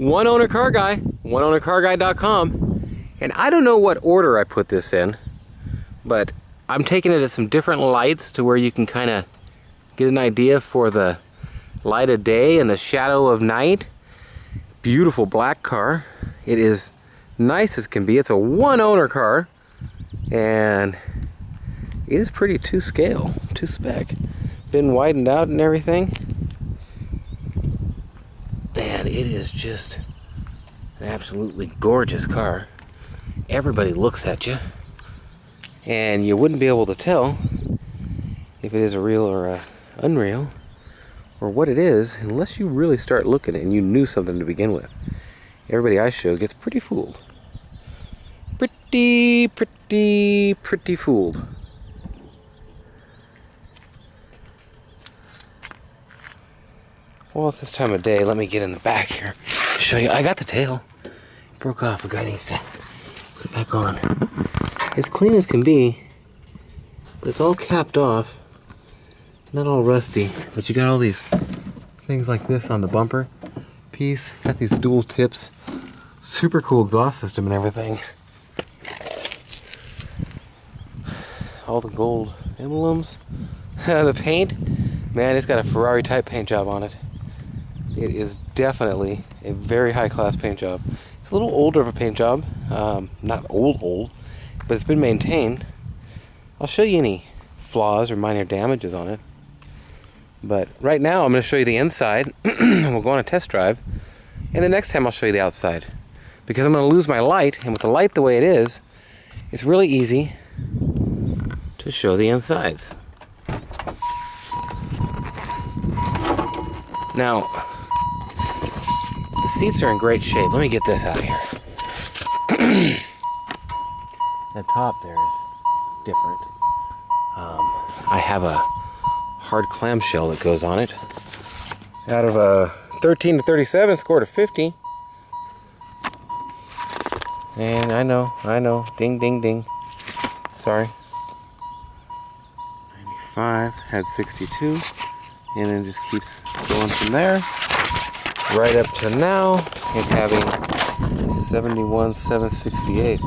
One Owner Car Guy, oneownercarguy.com. And I don't know what order I put this in, but I'm taking it at some different lights to where you can kind of get an idea for the light of day and the shadow of night. Beautiful black car. It is nice as can be. It's a one owner car, and it is pretty to scale, to spec. Been widened out and everything, and it is just an absolutely gorgeous car. Everybody looks at you, and you wouldn't be able to tell if it is a real or a unreal, or what it is, unless you really start looking and you knew something to begin with. Everybody I show gets pretty fooled. Pretty fooled. Well, it's this time of day. Let me get in the back here. Show you. I got the tail. It broke off. A guy needs to put it back on. It's clean as can be, but it's all capped off. Not all rusty, but you got all these things like this on the bumper piece. Got these dual tips. Super cool exhaust system and everything. All the gold emblems. The paint, man, it's got a Ferrari type paint job on it. It is definitely a very high class paint job. It's a little older of a paint job. Not old, but it's been maintained. I'll show you any flaws or minor damages on it. But right now I'm going to show you the inside, and we'll go on a test drive. And the next time I'll show you the outside, because I'm going to lose my light, and with the light the way it is, it's really easy to show the insides. Now, the seats are in great shape. Let me get this out of here. The top there is different. I have a hard clamshell that goes on it. Out of a 13 to 37, scored a 50. And I know, ding, ding, ding. Sorry. 95, had 62, and then just keeps going from there. Right up to now, it's having 71,768.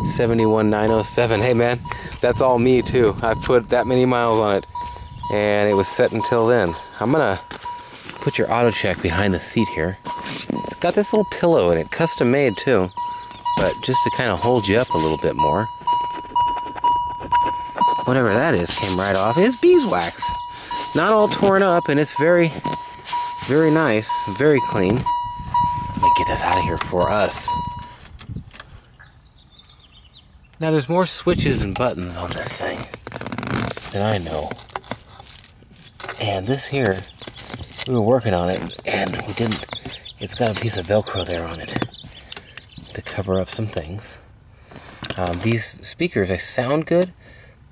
71,907. Hey man, that's all me too. I've put that many miles on it, and it was set until then. I'm gonna put your auto check behind the seat here. It's got this little pillow in it, custom made too, but just to kind of hold you up a little bit more. Whatever that is came right off. It's beeswax. Not all torn up, and it's very, very nice, very clean. Let me get this out of here for us. Now there's more switches and buttons on this thing than I know. And this here, we were working on it, and we didn't. It's got a piece of Velcro there on it to cover up some things. These speakers, they sound good,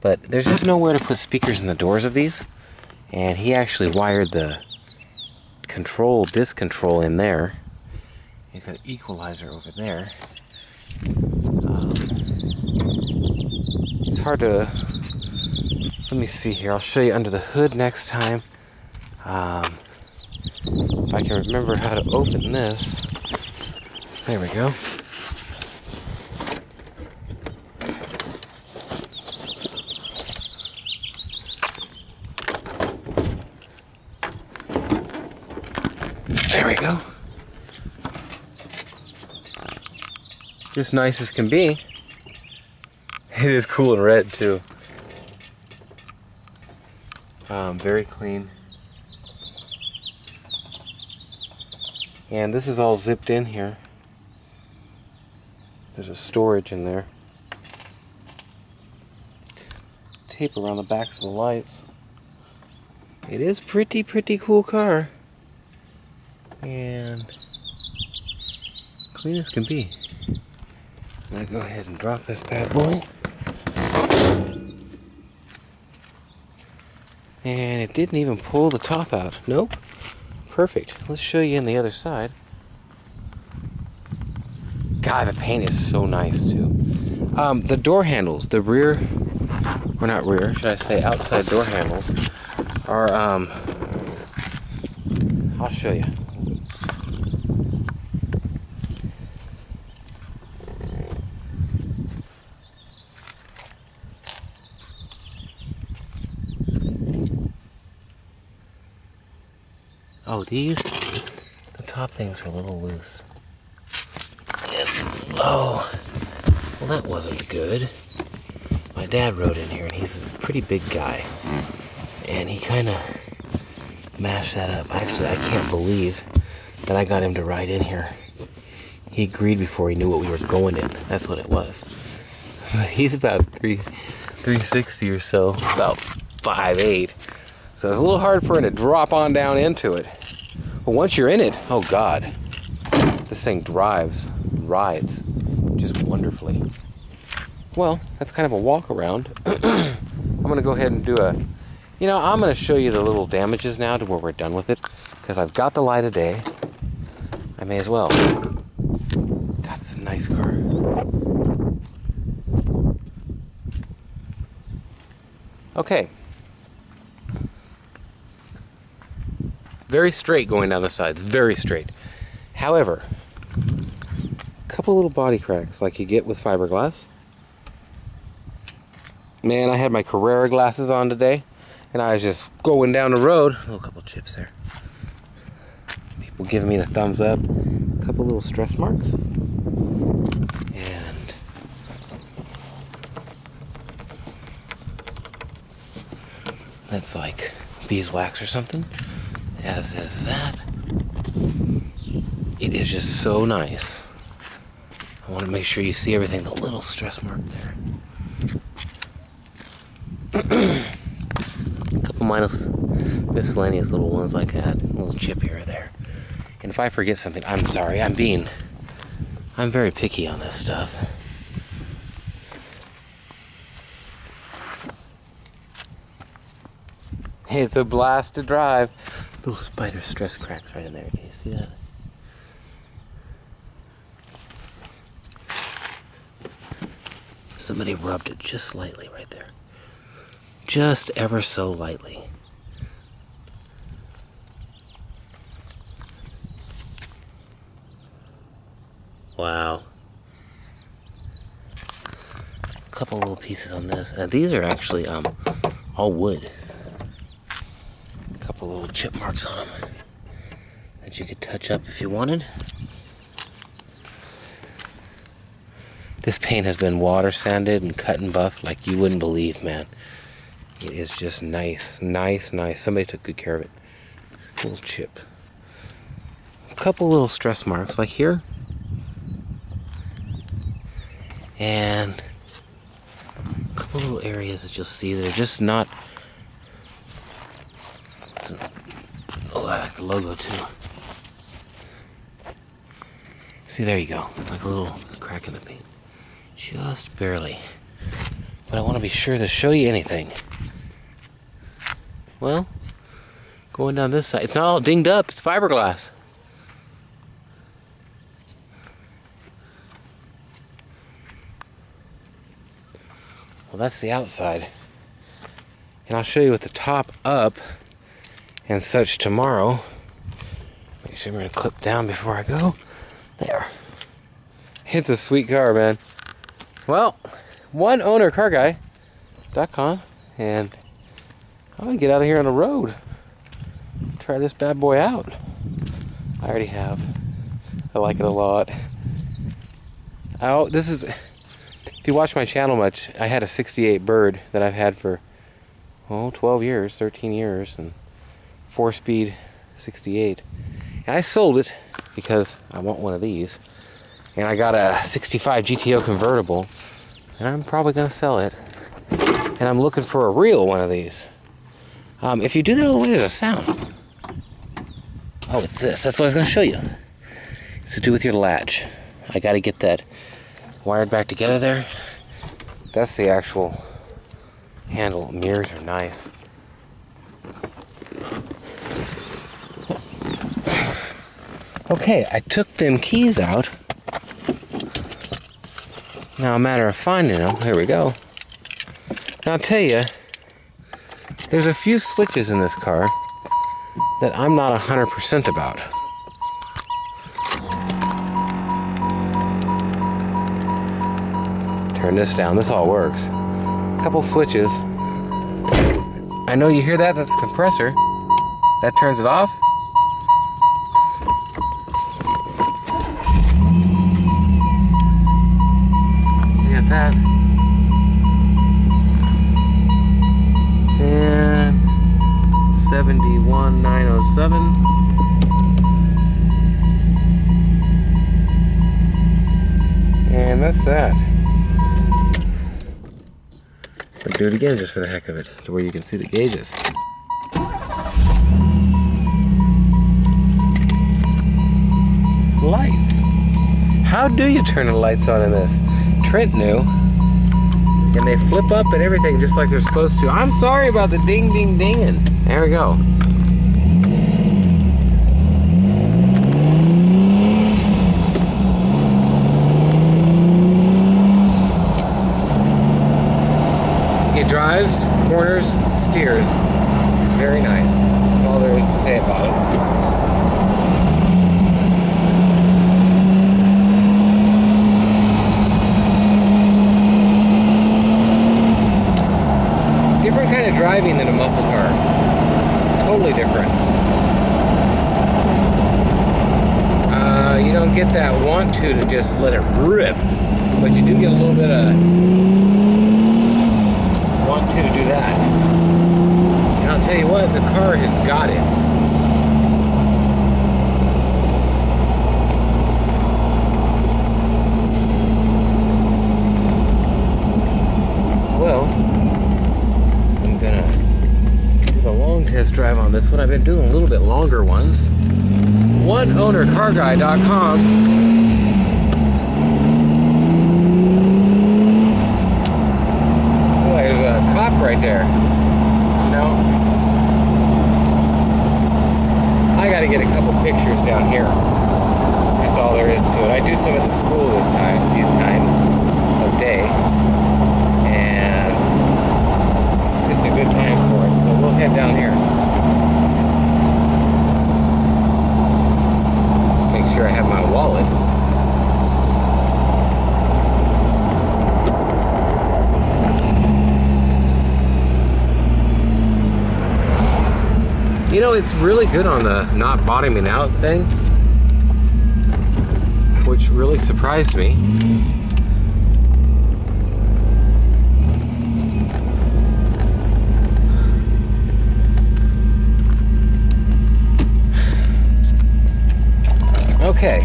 but there's just nowhere to put speakers in the doors of these. And he actually wired the disc control in there. He's got an equalizer over there. It's hard to, let me see here, I'll show you under the hood next time. If I can remember how to open this. There we go. There we go. Just nice as can be. It is cool in red too. Very clean. And this is all zipped in here. There's a storage in there. Tape around the backs of the lights. It is pretty cool car. And clean as can be. I'm gonna go ahead and drop this bad boy. And it didn't even pull the top out. Nope. Perfect. Let's show you in the other side. God, the paint is so nice too. The door handles, the rear, or not rear, should I say outside door handles, are, I'll show you. Oh, these, the top things are a little loose. And, oh, well, that wasn't good. My dad rode in here, and he's a pretty big guy. And he kind of mashed that up. Actually, I can't believe that I got him to ride in here. He agreed before he knew what we were going in. That's what it was. He's about 360 or so, about 5'8". So it's a little hard for him to drop on down into it. But once you're in it, oh God, this thing rides just wonderfully. Well, that's kind of a walk around. I'm gonna go ahead and do I'm gonna show you the little damages now to where we're done with it, because I've got the light of day. I may as well. God, it's a nice car. Okay. Very straight going down the sides, very straight. However, a couple little body cracks like you get with fiberglass. Man, I had my Carrera glasses on today, and I was just going down the road. Oh, a couple chips there. People giving me the thumbs up. A couple little stress marks. And that's like beeswax or something. As is that. It is just so nice. I want to make sure you see everything. The little stress mark there. A couple miscellaneous little ones like that. A little chip here or there. And if I forget something, I'm sorry. I'm very picky on this stuff. It's a blast to drive. Little spider stress cracks right in there. Can you see that? Somebody rubbed it just slightly right there. Just ever so lightly. Wow. A couple little pieces on this. And these are actually all wood. A couple little chip marks on them that you could touch up if you wanted. This paint has been water sanded and cut and buffed like you wouldn't believe, man. It is just nice, nice, nice. Somebody took good care of it. A little chip. A couple little stress marks like here. And a couple little areas that you'll see that are just not... Oh, I like the logo too. See, there you go. Like a little crack in the paint. Just barely. But I want to be sure to show you anything. Well, going down this side. It's not all dinged up. It's fiberglass. Well, that's the outside. And I'll show you with the top up and such tomorrow. Make sure I'm going to clip down before I go. There. It's a sweet car, man. Well, oneownercarguy.com, and I'm going to get out of here on the road. Try this bad boy out. I already have. I like it a lot. Oh, this is... If you watch my channel much, I had a 68 Bird that I've had for, 12 years, 13 years, and 4-speed 68. And I sold it because I want one of these. And I got a 65 GTO convertible, and I'm probably going to sell it. And I'm looking for a real one of these. If you do that all the way, there's a sound. Oh, it's this. That's what I was going to show you. It's to do with your latch. I got to get that wired back together there. That's the actual handle. Mirrors are nice. Okay, I took them keys out. Now a matter of finding them. Here we go. Now I'll tell you, there's a few switches in this car that I'm not 100% about. Turn this down. This all works. A couple switches. I know you hear that. That's a compressor. That turns it off. at that. And 71,907. And that's that. I'll do it again just for the heck of it, to where you can see the gauges. Lights. How do you turn the lights on in this? Trent knew. And they flip up and everything just like they're supposed to. I'm sorry about the ding ding dinging. There we go. It drives, corners, steers. Very nice. That's all there is to say about it. Different kind of driving than a muscle car. Totally different. You don't get that want to just let it rip, but you do get a little bit of want to do that. And I'll tell you what, the car has got it. Well, I'm gonna do the long test drive on this one. I've been doing a little bit longer ones. OneOwnerCarGuy.com. Oh, there's a cop right there. No. I gotta get a couple pictures down here. That's all there is to it. I do some at the school these times of day. And just a good time for it. So we'll head down here. Make sure I have my wallet. You know, it's really good on the not bottoming out thing, which really surprised me. Okay,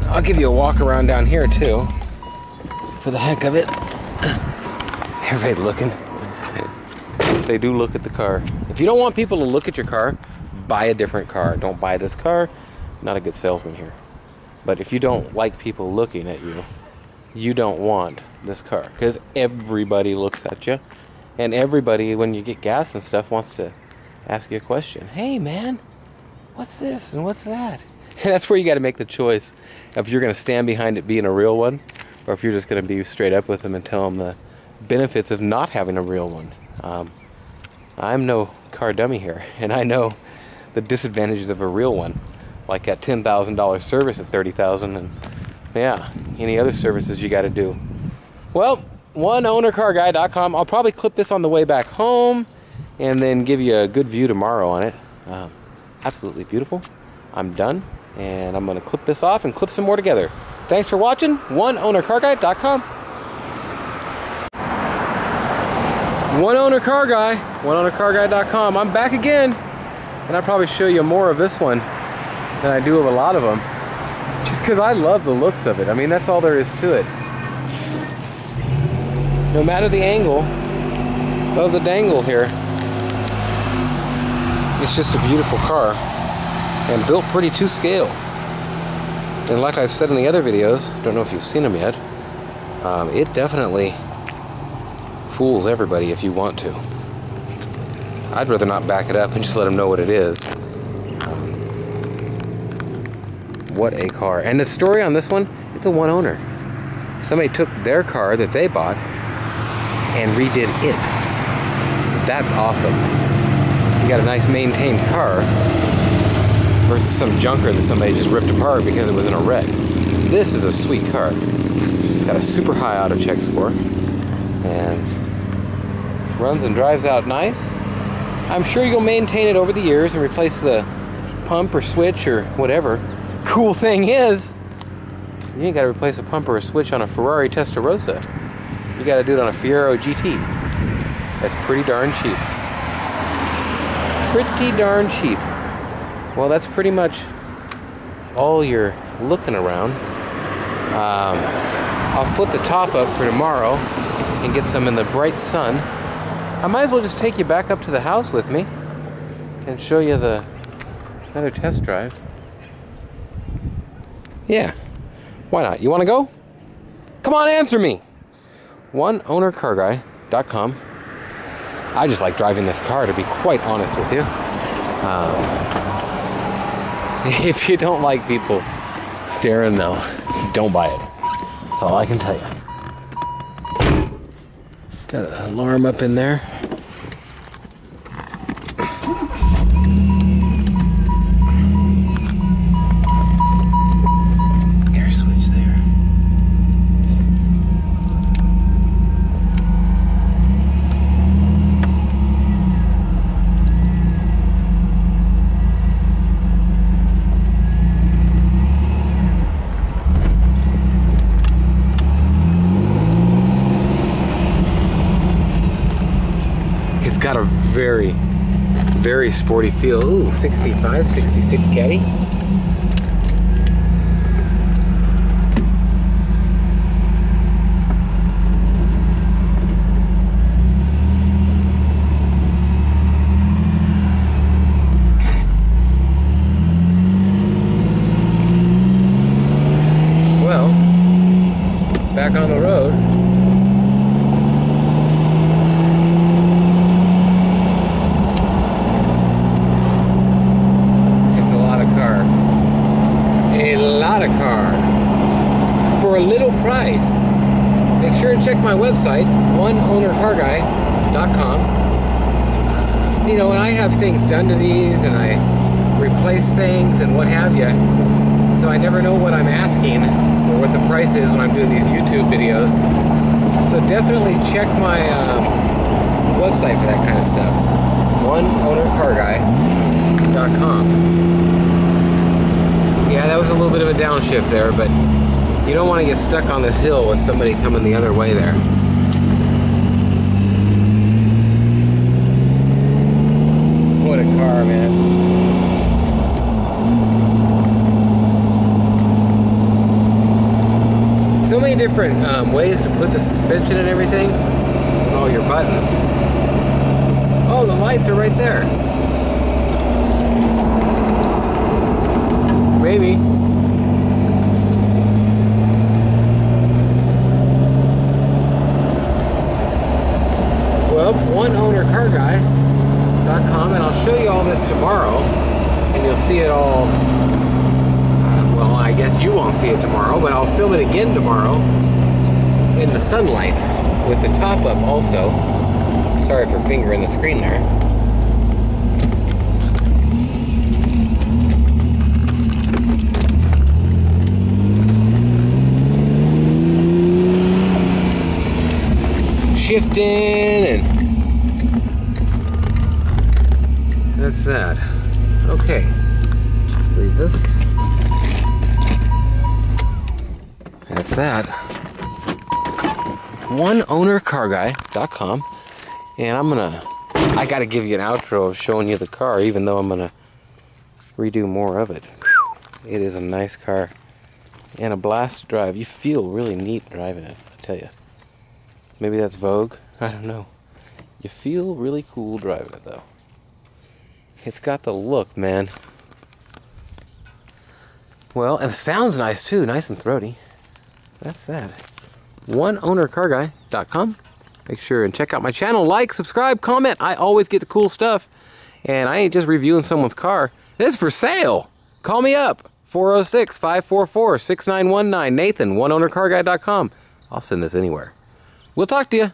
I'll give you a walk around down here too, for the heck of it. Everybody looking. They do look at the car. If you don't want people to look at your car, buy a different car. Don't buy this car. Not a good salesman here. But if you don't like people looking at you, you don't want this car, because everybody looks at you, and everybody, when you get gas and stuff, wants to ask you a question. Hey man, what's this and what's that? And that's where you got to make the choice if you're going to stand behind it being a real one, or if you're just going to be straight up with them and tell them the benefits of not having a real one. I'm no car dummy here, and I know the disadvantages of a real one, like that $10,000 service at $30,000, and yeah, any other services you got to do. Well, OneOwnerCarGuy.com. I'll probably clip this on the way back home, and then give you a good view tomorrow on it. Absolutely beautiful. I'm done, and I'm going to clip this off and clip some more together. Thanks for watching. OneOwnerCarGuy.com. One Owner Car Guy, OneOwnerCarGuy.com. I'm back again, and I'll probably show you more of this one than I do of a lot of them, just because I love the looks of it. I mean, that's all there is to it. No matter the angle of the dangle here, it's just a beautiful car, and built pretty to scale. And like I've said in the other videos, don't know if you've seen them yet, it definitely fools everybody if you want to. I'd rather not back it up and just let them know what it is. What a car. And the story on this one, it's a one owner. Somebody took their car that they bought and redid it. That's awesome. You got a nice maintained car versus some junker that somebody just ripped apart because it was in a wreck. This is a sweet car. It's got a super high auto check score and runs and drives out nice. I'm sure you'll maintain it over the years and replace the pump or switch or whatever. Cool thing is, You ain't got to replace a pump or a switch on a Ferrari Testarossa. You got to do it on a Fiero GT. That's pretty darn cheap. Pretty darn cheap. Well, that's pretty much all you're looking around. I'll flip the top up for tomorrow and get some in the bright sun. I might as well just take you back up to the house with me and show you another test drive. Yeah, why not? You want to go? Come on, answer me. OneOwnerCarGuy.com. I just like driving this car, to be quite honest with you. If you don't like people staring, though, don't buy it. That's all I can tell you. Got an alarm up in there. Air switch there. Got a very, very sporty feel. Ooh, 65, 66 caddy. Well, back on the road. For a little price. Make sure to check my website, OneOwnerCarGuy.com. You know, when I have things done to these and I replace things and what have you, so I never know what I'm asking or what the price is when I'm doing these YouTube videos. So definitely check my website for that kind of stuff. OneOwnerCarGuy.com. Yeah, that was a little bit of a downshift there, but you don't want to get stuck on this hill with somebody coming the other way there. What a car, man. So many different ways to put the suspension and everything. And all your buttons. Oh, the lights are right there. Maybe. Well, OneOwnerCarGuy.com, and I'll show you all this tomorrow, and you'll see it all. Well, I guess you won't see it tomorrow, but I'll film it again tomorrow in the sunlight with the top up also. Sorry for fingering the screen there. Shifting, and that's that. Okay, leave this. That's that. OneOwnerCarGuy.com, and I gotta give you an outro of showing you the car, even though I'm gonna redo more of it. It is a nice car and a blast to drive. You feel really neat driving it, I tell you. Maybe that's Vogue. I don't know. You feel really cool driving it, though. It's got the look, man. Well, and it sounds nice, too. Nice and throaty. That's that. OneOwnerCarGuy.com. Make sure and check out my channel. Like, subscribe, comment. I always get the cool stuff. And I ain't just reviewing someone's car. It's for sale. Call me up. 406-544-6919. Nathan, OneOwnerCarGuy.com. I'll send this anywhere. We'll talk to you.